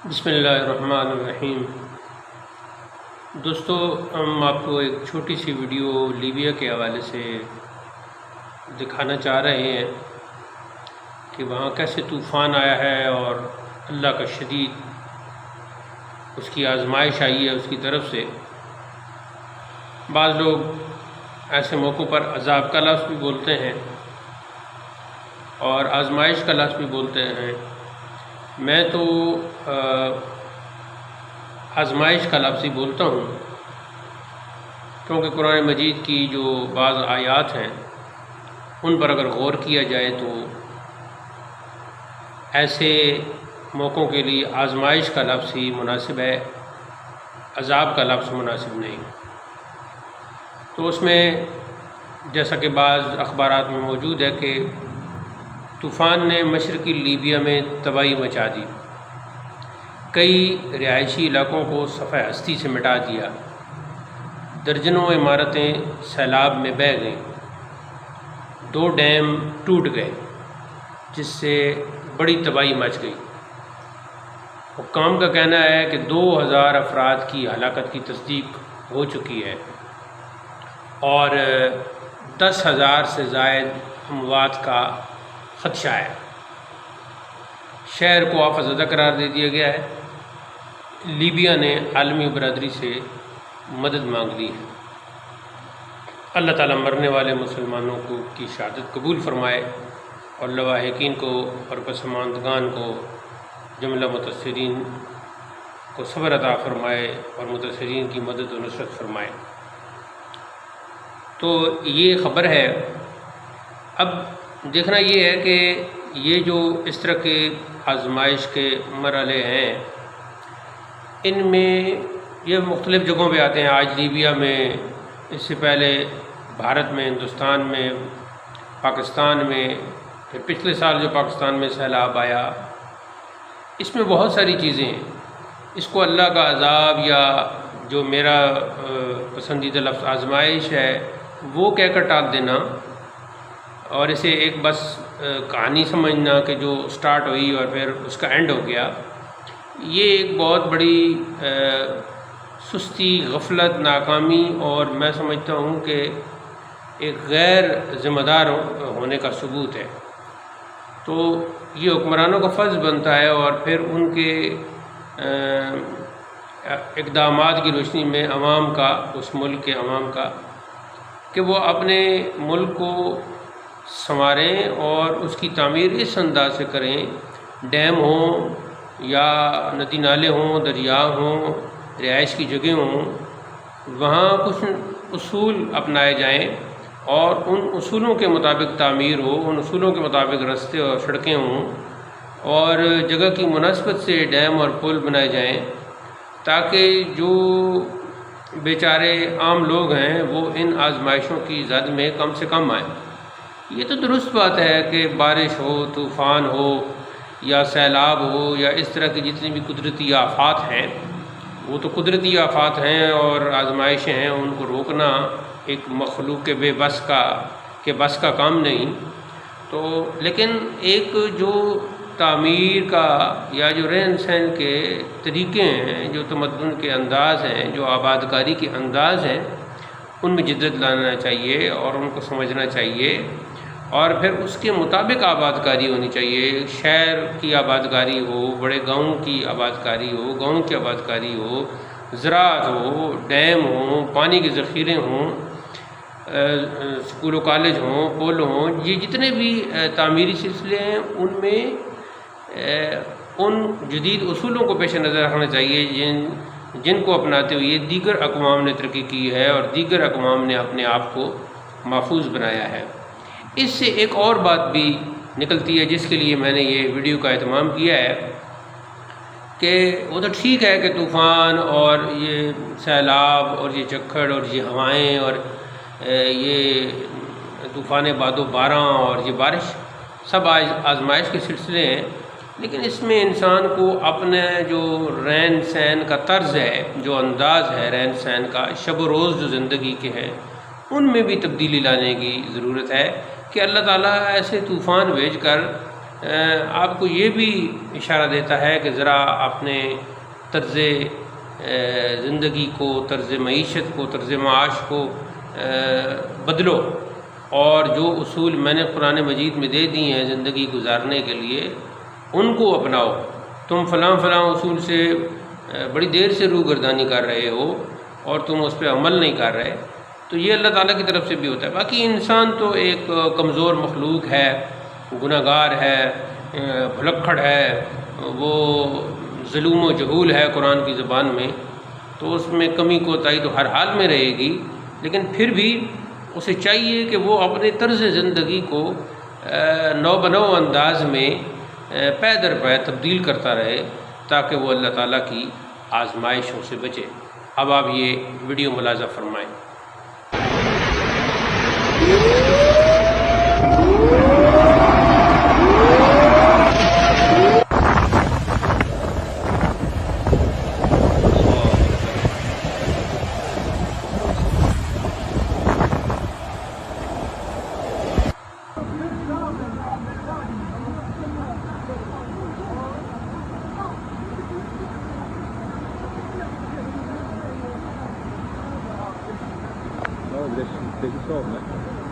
بسم اللہ الرحمن الرحیم۔ دوستو، ہم آپ کو ایک چھوٹی سی ویڈیو لیبیا کے حوالے سے دکھانا چاہ رہے ہیں کہ وہاں کیسے طوفان آیا ہے اور اللہ کا شدید اس کی آزمائش آئی ہے اس کی طرف سے۔ بعض لوگ ایسے موقعوں پر عذاب کا لفظ بھی بولتے ہیں اور آزمائش کا لفظ بھی بولتے ہیں۔ میں تو آزمائش کا لفظ ہی بولتا ہوں، کیونکہ قرآن مجید کی جو بعض آیات ہیں ان پر اگر غور کیا جائے تو ایسے موقعوں کے لیے آزمائش کا لفظ ہی مناسب ہے، عذاب کا لفظ مناسب نہیں۔ تو اس میں جیسا کہ بعض اخبارات میں موجود ہے کہ طوفان نے مشرقی لیبیا میں تباہی مچا دی، کئی رہائشی علاقوں کو صفحہ ہستی سے مٹا دیا، درجنوں عمارتیں سیلاب میں بہہ گئیں، 2 ڈیم ٹوٹ گئے جس سے بڑی تباہی مچ گئی۔ حکام کا کہنا ہے کہ 2000 افراد کی ہلاکت کی تصدیق ہو چکی ہے اور 10,000 سے زائد اموات کا خدشہ ہے۔ شہر کو آفت زدہ قرار دے دیا گیا ہے۔ لیبیا نے عالمی برادری سے مدد مانگ لی ہے۔ اللہ تعالیٰ مرنے والے مسلمانوں کی شہادت قبول فرمائے اور لواحقین کو اور پسماندگان کو، جملہ متاثرین کو صبر عطا فرمائے اور متاثرین کی مدد و نصرت فرمائے۔ تو یہ خبر ہے۔ اب دیکھنا یہ ہے کہ یہ جو اس طرح کے آزمائش کے مرحلے ہیں، ان میں یہ مختلف جگہوں پہ آتے ہیں۔ آج لیبیا میں، اس سے پہلے بھارت میں، ہندوستان میں، پاکستان میں، پھر پچھلے سال جو پاکستان میں سیلاب آیا، اس میں بہت ساری چیزیں ہیں۔ اس کو اللہ کا عذاب یا جو میرا پسندیدہ لفظ آزمائش ہے وہ کہہ کر ٹال دینا اور اسے ایک بس کہانی سمجھنا کہ جو سٹارٹ ہوئی اور پھر اس کا اینڈ ہو گیا، یہ ایک بہت بڑی سستی، غفلت، ناکامی اور میں سمجھتا ہوں کہ ایک غیر ذمہ دار ہونے کا ثبوت ہے۔ تو یہ حکمرانوں کا فرض بنتا ہے اور پھر ان کے اقدامات کی روشنی میں عوام کا، اس ملک کے عوام کا، کہ وہ اپنے ملک کو سنواریں اور اس کی تعمیر اس انداز سے کریں، ڈیم ہوں یا ندی نالے ہوں، دریا ہوں، رہائش کی جگہیں ہوں، وہاں کچھ اصول اپنائے جائیں اور ان اصولوں کے مطابق تعمیر ہو، ان اصولوں کے مطابق راستے اور سڑکیں ہوں اور جگہ کی مناسبت سے ڈیم اور پل بنائے جائیں، تاکہ جو بیچارے عام لوگ ہیں وہ ان آزمائشوں کی زد میں کم سے کم آئیں۔ یہ تو درست بات ہے کہ بارش ہو، طوفان ہو یا سیلاب ہو یا اس طرح کی جتنی بھی قدرتی آفات ہیں، وہ تو قدرتی آفات ہیں اور آزمائشیں ہیں، ان کو روکنا ایک مخلوق کے بس کا کام نہیں۔ تو لیکن ایک جو تعمیر کا یا جو رہن سہن کے طریقے ہیں، جو تمدن کے انداز ہیں، جو آبادکاری کے انداز ہیں، ان میں جدت لانا چاہیے اور ان کو سمجھنا چاہیے اور پھر اس کے مطابق آبادکاری ہونی چاہیے۔ شہر کی آبادکاری ہو، بڑے گاؤں کی آبادکاری ہو، گاؤں کی آبادکاری ہو، زراعت ہو، ڈیم ہوں، پانی کے ذخیرے ہوں، اسکول و کالج ہوں، پل ہوں، یہ جتنے بھی تعمیری سلسلے ہیں ان میں ان جدید اصولوں کو پیش نظر رکھنا چاہیے جن کو اپناتے ہوئے دیگر اقوام نے ترقی کی ہے اور دیگر اقوام نے اپنے آپ کو محفوظ بنایا ہے۔ اس سے ایک اور بات بھی نکلتی ہے جس کے لیے میں نے یہ ویڈیو کا اہتمام کیا ہے کہ وہ تو ٹھیک ہے کہ طوفان اور یہ سیلاب اور یہ جھکڑ اور یہ ہوائیں اور یہ طوفان بعد و باران اور یہ بارش سب آزمائش کے سلسلے ہیں، لیکن اس میں انسان کو اپنے جو رہن سہن کا طرز ہے، جو انداز ہے رہن سہن کا، شب و روز جو زندگی کے ہیں، ان میں بھی تبدیلی لانے کی ضرورت ہے کہ اللہ تعالیٰ ایسے طوفان بھیج کر آپ کو یہ بھی اشارہ دیتا ہے کہ ذرا اپنے طرز زندگی کو، طرز معیشت کو، طرز معاش کو بدلو، اور جو اصول میں نے قرآن مجید میں دے دی ہیں زندگی گزارنے کے لیے ان کو اپناؤ۔ تم فلاں فلاں اصول سے بڑی دیر سے روگردانی کر رہے ہو اور تم اس پہ عمل نہیں کر رہے، تو یہ اللہ تعالیٰ کی طرف سے بھی ہوتا ہے۔ باقی انسان تو ایک کمزور مخلوق ہے، گناہ گار ہے، بھلکڑ ہے، وہ ظلم و جہول ہے قرآن کی زبان میں، تو اس میں کمی کوتاہی تو ہر حال میں رہے گی، لیکن پھر بھی اسے چاہیے کہ وہ اپنے طرز زندگی کو نو بنو انداز میں پے در پے تبدیل کرتا رہے، تاکہ وہ اللہ تعالیٰ کی آزمائشوں سے بچے۔ اب آپ یہ ویڈیو ملاحظہ فرمائیں۔ No, this is all, man.